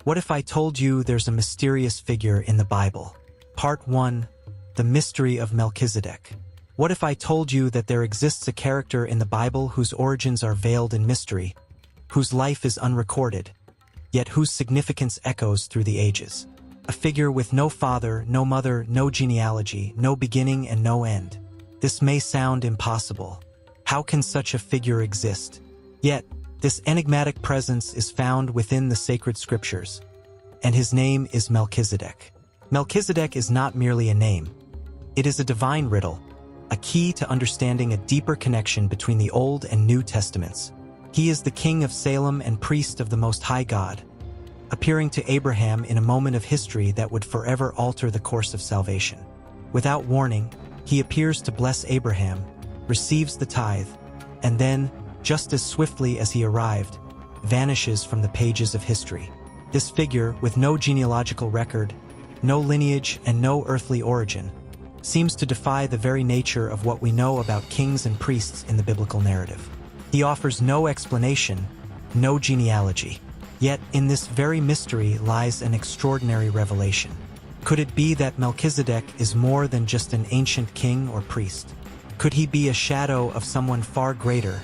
What if I told you there's a mysterious figure in the Bible? Part 1. The Mystery of Melchizedek. What if I told you that there exists a character in the Bible whose origins are veiled in mystery, whose life is unrecorded, yet whose significance echoes through the ages? A figure with no father, no mother, no genealogy, no beginning and no end. This may sound impossible. How can such a figure exist? Yet, this enigmatic presence is found within the sacred scriptures, and his name is Melchizedek. Melchizedek is not merely a name. It is a divine riddle, a key to understanding a deeper connection between the Old and New Testaments. He is the king of Salem and priest of the Most High God, appearing to Abraham in a moment of history that would forever alter the course of salvation. Without warning, he appears to bless Abraham, receives the tithe, and then, just as swiftly as he arrived, vanishes from the pages of history. This figure, with no genealogical record, no lineage, and no earthly origin, seems to defy the very nature of what we know about kings and priests in the biblical narrative. He offers no explanation, no genealogy. Yet, in this very mystery lies an extraordinary revelation. Could it be that Melchizedek is more than just an ancient king or priest? Could he be a shadow of someone far greater,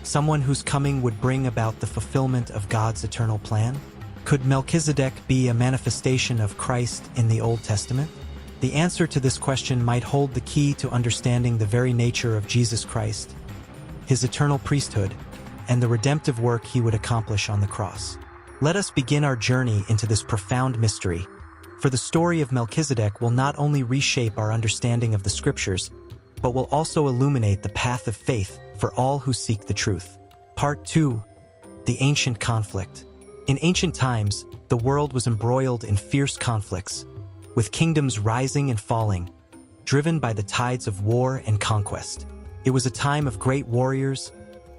someone whose coming would bring about the fulfillment of God's eternal plan? Could Melchizedek be a manifestation of Christ in the Old Testament? The answer to this question might hold the key to understanding the very nature of Jesus Christ, his eternal priesthood, and the redemptive work he would accomplish on the cross. Let us begin our journey into this profound mystery, for the story of Melchizedek will not only reshape our understanding of the scriptures, but will also illuminate the path of faith for all who seek the truth. Part 2. The Ancient Conflict. In ancient times, the world was embroiled in fierce conflicts, with kingdoms rising and falling, driven by the tides of war and conquest. It was a time of great warriors,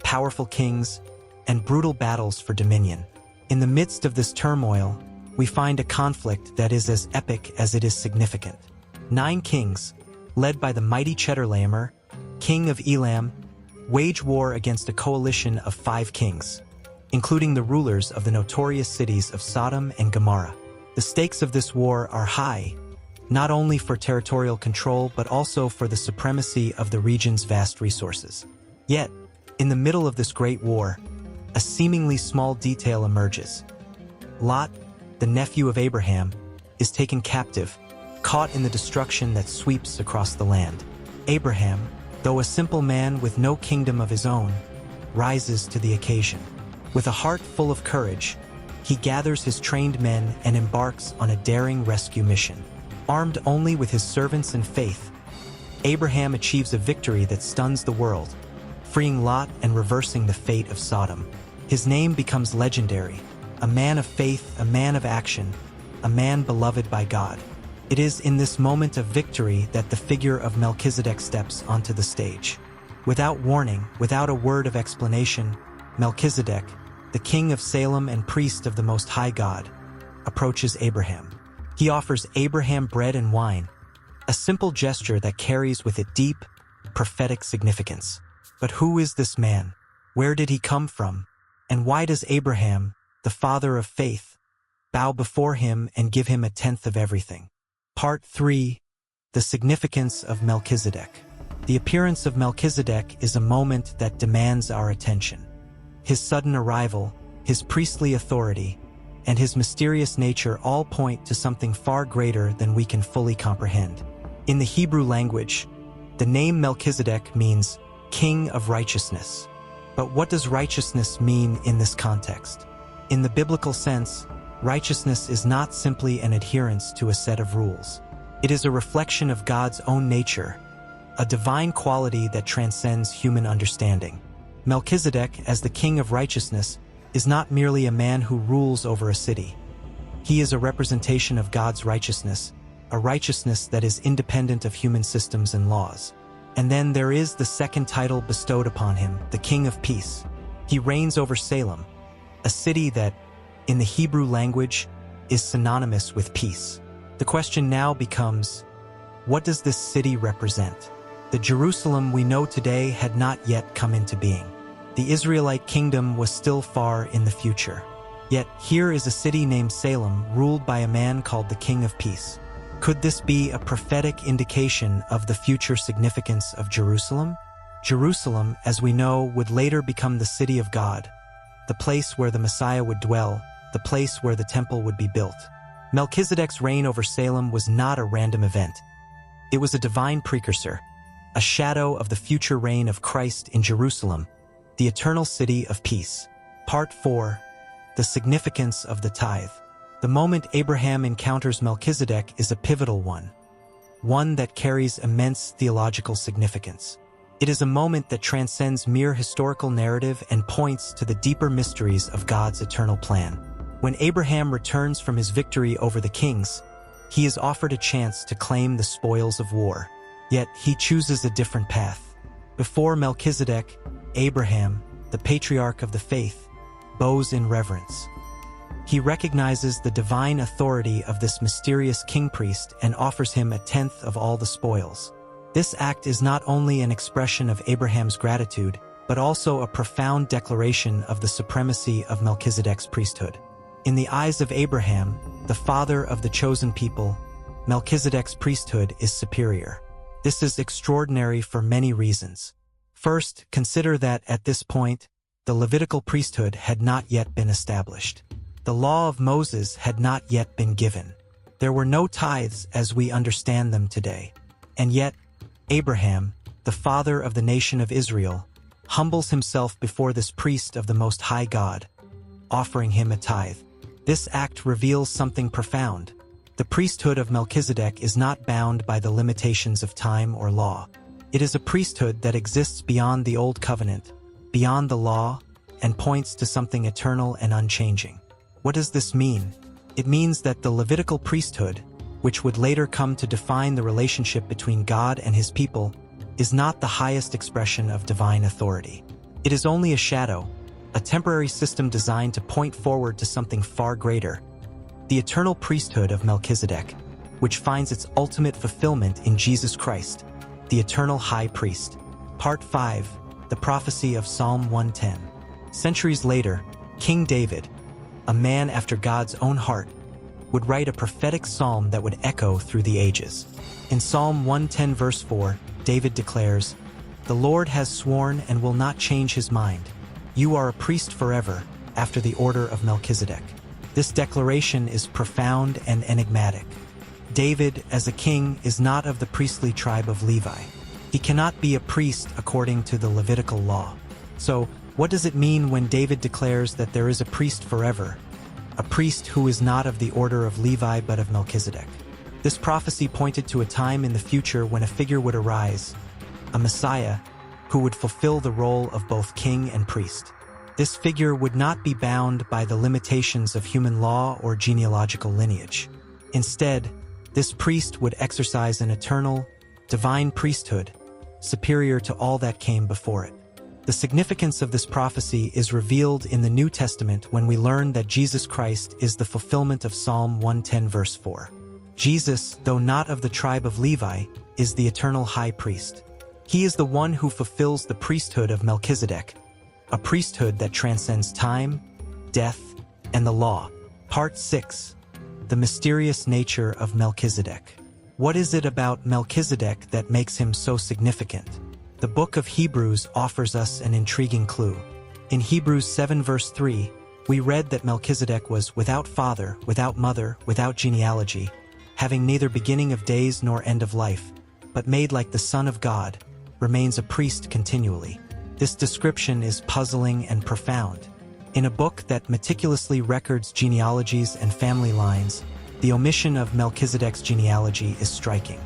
powerful kings, and brutal battles for dominion. In the midst of this turmoil, we find a conflict that is as epic as it is significant. 9 kings, led by the mighty Chedorlaomer, king of Elam, wage war against a coalition of 5 kings, including the rulers of the notorious cities of Sodom and Gomorrah. The stakes of this war are high, not only for territorial control but also for the supremacy of the region's vast resources. Yet, in the middle of this great war, a seemingly small detail emerges. Lot, the nephew of Abraham, is taken captive, caught in the destruction that sweeps across the land. Abraham, though a simple man with no kingdom of his own, rises to the occasion. With a heart full of courage, he gathers his trained men and embarks on a daring rescue mission. Armed only with his servants and faith, Abraham achieves a victory that stuns the world, freeing Lot and reversing the fate of Sodom. His name becomes legendary, a man of faith, a man of action, a man beloved by God. It is in this moment of victory that the figure of Melchizedek steps onto the stage. Without warning, without a word of explanation, Melchizedek, the king of Salem and priest of the Most High God, approaches Abraham. He offers Abraham bread and wine, a simple gesture that carries with it deep, prophetic significance. But who is this man? Where did he come from? And why does Abraham, the father of faith, bow before him and give him a tenth of everything? Part 3. The Significance of Melchizedek. The appearance of Melchizedek is a moment that demands our attention. His sudden arrival, his priestly authority, and his mysterious nature all point to something far greater than we can fully comprehend. In the Hebrew language, the name Melchizedek means King of Righteousness. But what does righteousness mean in this context? In the biblical sense, righteousness is not simply an adherence to a set of rules. It is a reflection of God's own nature, a divine quality that transcends human understanding. Melchizedek, as the King of Righteousness, is not merely a man who rules over a city. He is a representation of God's righteousness, a righteousness that is independent of human systems and laws. And then there is the second title bestowed upon him, the King of Peace. He reigns over Salem, a city that, in the Hebrew language, is synonymous with peace. The question now becomes, what does this city represent? The Jerusalem we know today had not yet come into being. The Israelite kingdom was still far in the future. Yet here is a city named Salem, ruled by a man called the King of Peace. Could this be a prophetic indication of the future significance of Jerusalem? Jerusalem, as we know, would later become the city of God, the place where the Messiah would dwell, the place where the temple would be built. Melchizedek's reign over Salem was not a random event. It was a divine precursor, a shadow of the future reign of Christ in Jerusalem, the eternal city of peace. Part 4. The significance of the tithe. The moment Abraham encounters Melchizedek is a pivotal one that carries immense theological significance. It is a moment that transcends mere historical narrative and points to the deeper mysteries of God's eternal plan. When Abraham returns from his victory over the kings, he is offered a chance to claim the spoils of war. Yet he chooses a different path. Before Melchizedek, Abraham, the patriarch of the faith, bows in reverence. He recognizes the divine authority of this mysterious king-priest and offers him a tenth of all the spoils. This act is not only an expression of Abraham's gratitude, but also a profound declaration of the supremacy of Melchizedek's priesthood. In the eyes of Abraham, the father of the chosen people, Melchizedek's priesthood is superior. This is extraordinary for many reasons. First, consider that at this point, the Levitical priesthood had not yet been established. The law of Moses had not yet been given. There were no tithes as we understand them today. And yet, Abraham, the father of the nation of Israel, humbles himself before this priest of the Most High God, offering him a tithe. This act reveals something profound. The priesthood of Melchizedek is not bound by the limitations of time or law. It is a priesthood that exists beyond the Old Covenant, beyond the law, and points to something eternal and unchanging. What does this mean? It means that the Levitical priesthood, which would later come to define the relationship between God and his people, is not the highest expression of divine authority. It is only a shadow, a temporary system designed to point forward to something far greater, the eternal priesthood of Melchizedek, which finds its ultimate fulfillment in Jesus Christ, the eternal high priest. Part 5. The prophecy of Psalm 110. Centuries later, King David, a man after God's own heart, would write a prophetic psalm that would echo through the ages. In Psalm 110 verse 4, David declares, "The Lord has sworn and will not change his mind. You are a priest forever, after the order of Melchizedek." This declaration is profound and enigmatic. David, as a king, is not of the priestly tribe of Levi. He cannot be a priest according to the Levitical law. So, what does it mean when David declares that there is a priest forever, a priest who is not of the order of Levi but of Melchizedek? This prophecy pointed to a time in the future when a figure would arise, a Messiah, who would fulfill the role of both king and priest. This figure would not be bound by the limitations of human law or genealogical lineage. Instead, this priest would exercise an eternal, divine priesthood, superior to all that came before it. The significance of this prophecy is revealed in the New Testament when we learn that Jesus Christ is the fulfillment of Psalm 110 verse 4. Jesus, though not of the tribe of Levi, is the eternal high priest. He is the one who fulfills the priesthood of Melchizedek, a priesthood that transcends time, death, and the law. Part 6. The mysterious nature of Melchizedek. What is it about Melchizedek that makes him so significant? The book of Hebrews offers us an intriguing clue. In Hebrews 7 verse 3, we read that Melchizedek was without father, without mother, without genealogy, having neither beginning of days nor end of life, but made like the Son of God, remains a priest continually. This description is puzzling and profound. In a book that meticulously records genealogies and family lines, the omission of Melchizedek's genealogy is striking.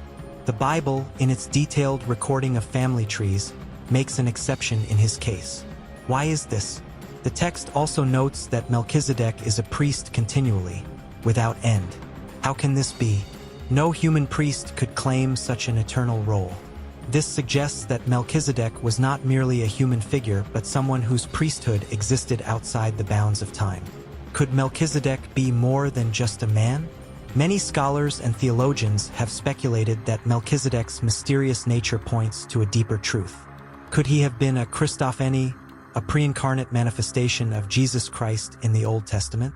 The Bible, in its detailed recording of family trees, makes an exception in his case. Why is this? The text also notes that Melchizedek is a priest continually, without end. How can this be? No human priest could claim such an eternal role. This suggests that Melchizedek was not merely a human figure, but someone whose priesthood existed outside the bounds of time. Could Melchizedek be more than just a man? Many scholars and theologians have speculated that Melchizedek's mysterious nature points to a deeper truth. Could he have been a Christophany, a pre-incarnate manifestation of Jesus Christ in the Old Testament,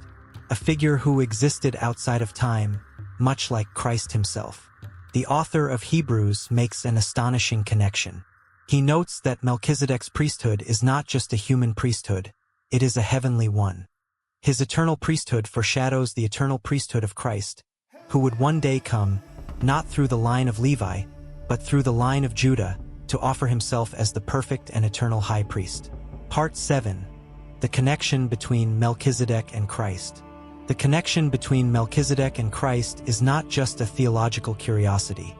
a figure who existed outside of time, much like Christ himself. The author of Hebrews makes an astonishing connection. He notes that Melchizedek's priesthood is not just a human priesthood, it is a heavenly one. His eternal priesthood foreshadows the eternal priesthood of Christ, who would one day come, not through the line of Levi, but through the line of Judah, to offer himself as the perfect and eternal high priest. Part 7. The connection between Melchizedek and Christ. The connection between Melchizedek and Christ is not just a theological curiosity.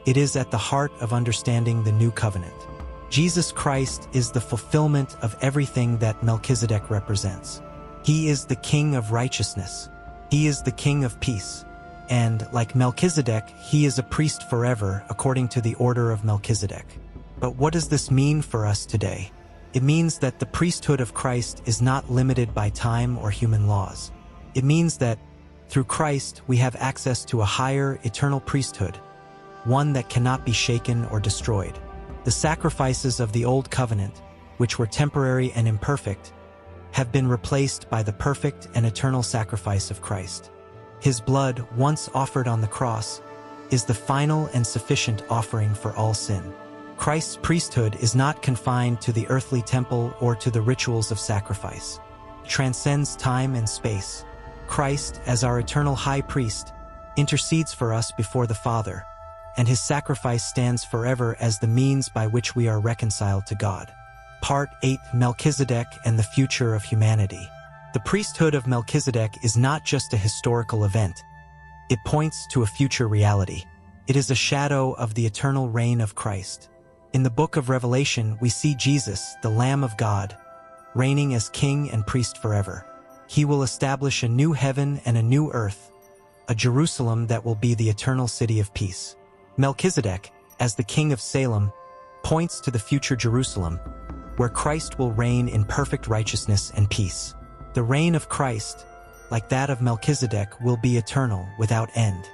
It is at the heart of understanding the new covenant. Jesus Christ is the fulfillment of everything that Melchizedek represents. He is the King of righteousness. He is the King of peace. And, like Melchizedek, he is a priest forever according to the order of Melchizedek. But what does this mean for us today? It means that the priesthood of Christ is not limited by time or human laws. It means that, through Christ, we have access to a higher, eternal priesthood, one that cannot be shaken or destroyed. The sacrifices of the Old Covenant, which were temporary and imperfect, have been replaced by the perfect and eternal sacrifice of Christ. His blood, once offered on the cross, is the final and sufficient offering for all sin. Christ's priesthood is not confined to the earthly temple or to the rituals of sacrifice. It transcends time and space. Christ, as our eternal high priest, intercedes for us before the Father, and his sacrifice stands forever as the means by which we are reconciled to God. Part 8. Melchizedek and the future of humanity. The priesthood of Melchizedek is not just a historical event. It points to a future reality. It is a shadow of the eternal reign of Christ. In the book of Revelation, we see Jesus, the Lamb of God, reigning as King and priest forever. He will establish a new heaven and a new earth, a Jerusalem that will be the eternal city of peace. Melchizedek, as the King of Salem, points to the future Jerusalem, where Christ will reign in perfect righteousness and peace. The reign of Christ, like that of Melchizedek, will be eternal, without end.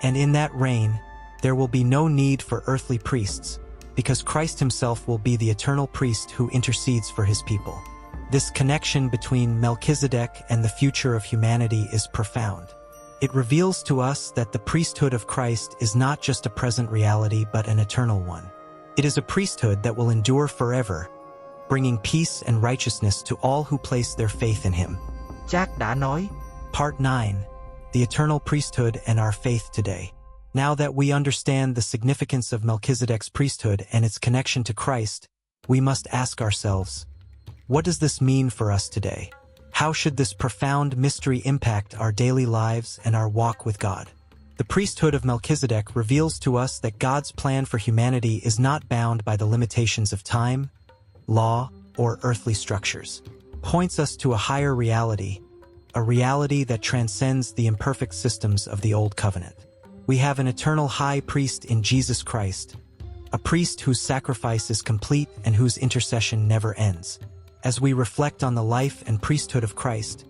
And in that reign, there will be no need for earthly priests, because Christ himself will be the eternal priest who intercedes for his people. This connection between Melchizedek and the future of humanity is profound. It reveals to us that the priesthood of Christ is not just a present reality but an eternal one. It is a priesthood that will endure forever, bringing peace and righteousness to all who place their faith in him. Jack đã nói. Part 9. The eternal priesthood and our faith today. Now that we understand the significance of Melchizedek's priesthood and its connection to Christ, we must ask ourselves, what does this mean for us today? How should this profound mystery impact our daily lives and our walk with God? The priesthood of Melchizedek reveals to us that God's plan for humanity is not bound by the limitations of time, law, or earthly structures. It points us to a higher reality, a reality that transcends the imperfect systems of the Old Covenant. We have an eternal high priest in Jesus Christ, a priest whose sacrifice is complete and whose intercession never ends. As we reflect on the life and priesthood of Christ,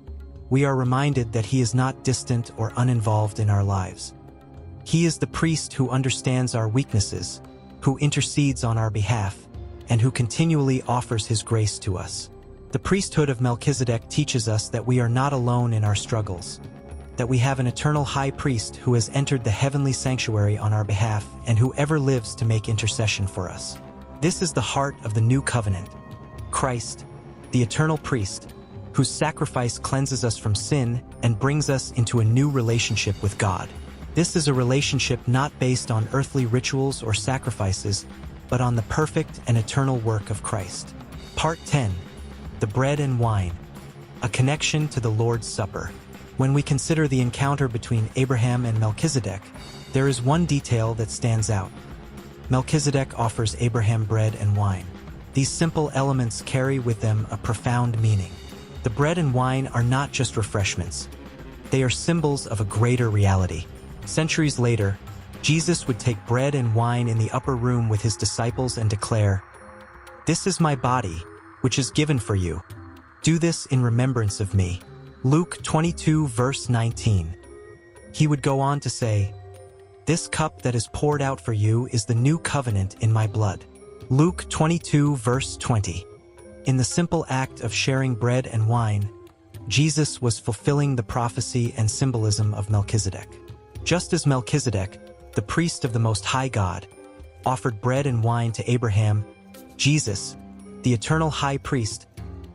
we are reminded that he is not distant or uninvolved in our lives. He is the priest who understands our weaknesses, who intercedes on our behalf, and who continually offers his grace to us. The priesthood of Melchizedek teaches us that we are not alone in our struggles, that we have an eternal high priest who has entered the heavenly sanctuary on our behalf and who ever lives to make intercession for us. This is the heart of the new covenant. Christ, the eternal priest, whose sacrifice cleanses us from sin and brings us into a new relationship with God. This is a relationship not based on earthly rituals or sacrifices, but on the perfect and eternal work of Christ. Part 10. The bread and wine, a connection to the Lord's Supper. When we consider the encounter between Abraham and Melchizedek, there is one detail that stands out. Melchizedek offers Abraham bread and wine. These simple elements carry with them a profound meaning. The bread and wine are not just refreshments. They are symbols of a greater reality. Centuries later, Jesus would take bread and wine in the upper room with his disciples and declare, "This is my body, which is given for you. Do this in remembrance of me." Luke 22 verse 19. He would go on to say, "This cup that is poured out for you is the new covenant in my blood." Luke 22 verse 20. In the simple act of sharing bread and wine, Jesus was fulfilling the prophecy and symbolism of Melchizedek. Just as Melchizedek, the priest of the Most High God, offered bread and wine to Abraham, Jesus, the eternal high priest,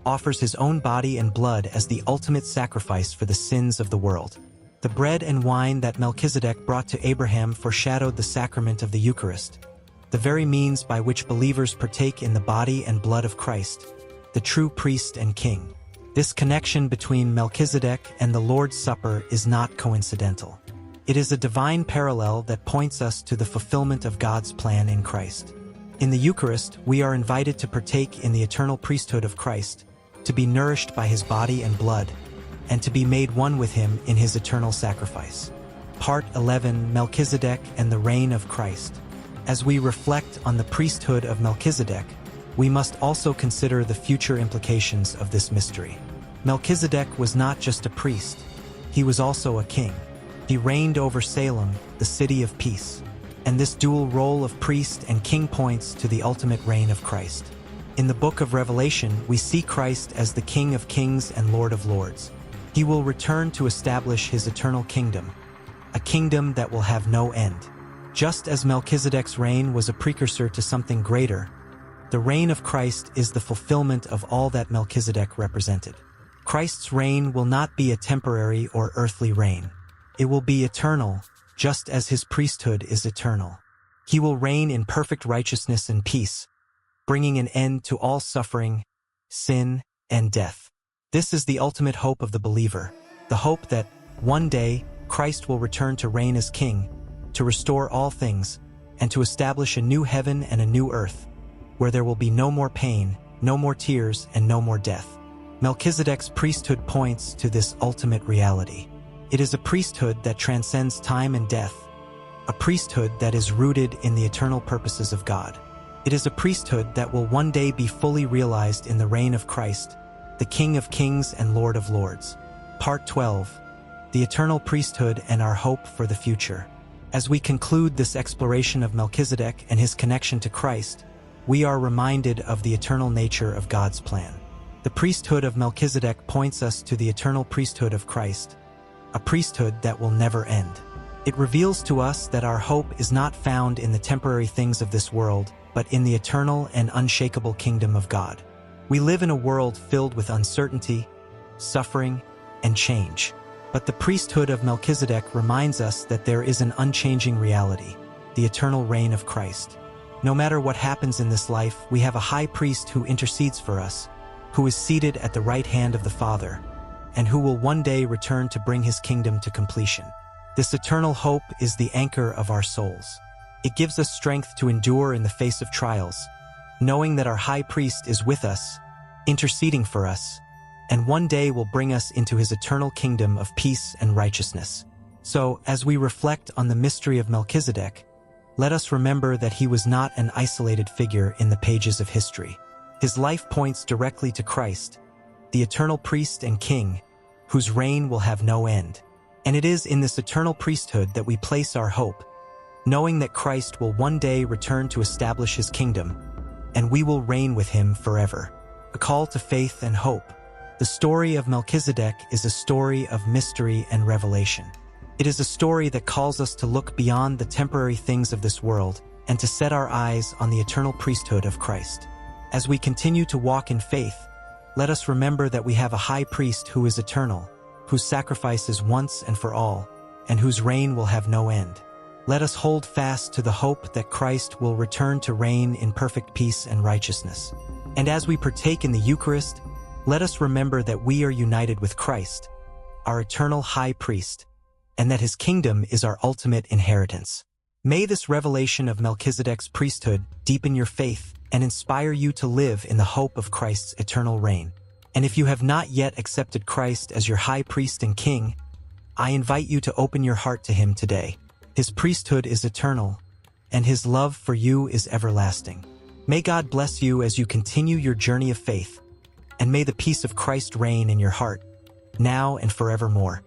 offers his own body and blood as the ultimate sacrifice for the sins of the world. The bread and wine that Melchizedek brought to Abraham foreshadowed the sacrament of the Eucharist, the very means by which believers partake in the body and blood of Christ, the true priest and king. This connection between Melchizedek and the Lord's Supper is not coincidental. It is a divine parallel that points us to the fulfillment of God's plan in Christ. In the Eucharist, we are invited to partake in the eternal priesthood of Christ, to be nourished by his body and blood, and to be made one with him in his eternal sacrifice. Part 11: Melchizedek and the Reign of Christ. As we reflect on the priesthood of Melchizedek, we must also consider the future implications of this mystery. Melchizedek was not just a priest, he was also a king. He reigned over Salem, the city of peace. And this dual role of priest and king points to the ultimate reign of Christ. In the book of Revelation, we see Christ as the King of Kings and Lord of Lords. He will return to establish his eternal kingdom, a kingdom that will have no end. Just as Melchizedek's reign was a precursor to something greater, the reign of Christ is the fulfillment of all that Melchizedek represented. Christ's reign will not be a temporary or earthly reign. It will be eternal, just as his priesthood is eternal. He will reign in perfect righteousness and peace, bringing an end to all suffering, sin, and death. This is the ultimate hope of the believer, the hope that one day Christ will return to reign as king, to restore all things, and to establish a new heaven and a new earth, where there will be no more pain, no more tears, and no more death. Melchizedek's priesthood points to this ultimate reality. It is a priesthood that transcends time and death, a priesthood that is rooted in the eternal purposes of God. It is a priesthood that will one day be fully realized in the reign of Christ, the King of Kings and Lord of Lords. Part 12: The Eternal Priesthood and Our Hope for the Future. As we conclude this exploration of Melchizedek and his connection to Christ, we are reminded of the eternal nature of God's plan. The priesthood of Melchizedek points us to the eternal priesthood of Christ, a priesthood that will never end. It reveals to us that our hope is not found in the temporary things of this world, but in the eternal and unshakable kingdom of God. We live in a world filled with uncertainty, suffering, and change. But the priesthood of Melchizedek reminds us that there is an unchanging reality, the eternal reign of Christ. No matter what happens in this life, we have a high priest who intercedes for us, who is seated at the right hand of the Father, and who will one day return to bring his kingdom to completion. This eternal hope is the anchor of our souls. It gives us strength to endure in the face of trials, knowing that our high priest is with us, interceding for us, and one day will bring us into his eternal kingdom of peace and righteousness. So, as we reflect on the mystery of Melchizedek, let us remember that he was not an isolated figure in the pages of history. His life points directly to Christ, the eternal priest and king, whose reign will have no end. And it is in this eternal priesthood that we place our hope, knowing that Christ will one day return to establish his kingdom, and we will reign with him forever. A call to faith and hope. The story of Melchizedek is a story of mystery and revelation. It is a story that calls us to look beyond the temporary things of this world and to set our eyes on the eternal priesthood of Christ. As we continue to walk in faith, let us remember that we have a high priest who is eternal, whose sacrifice is once and for all, and whose reign will have no end. Let us hold fast to the hope that Christ will return to reign in perfect peace and righteousness. And as we partake in the Eucharist, let us remember that we are united with Christ, our eternal high priest, and that his kingdom is our ultimate inheritance. May this revelation of Melchizedek's priesthood deepen your faith and inspire you to live in the hope of Christ's eternal reign. And if you have not yet accepted Christ as your high priest and king, I invite you to open your heart to him today. His priesthood is eternal, and his love for you is everlasting. May God bless you as you continue your journey of faith, and may the peace of Christ reign in your heart, now and forevermore.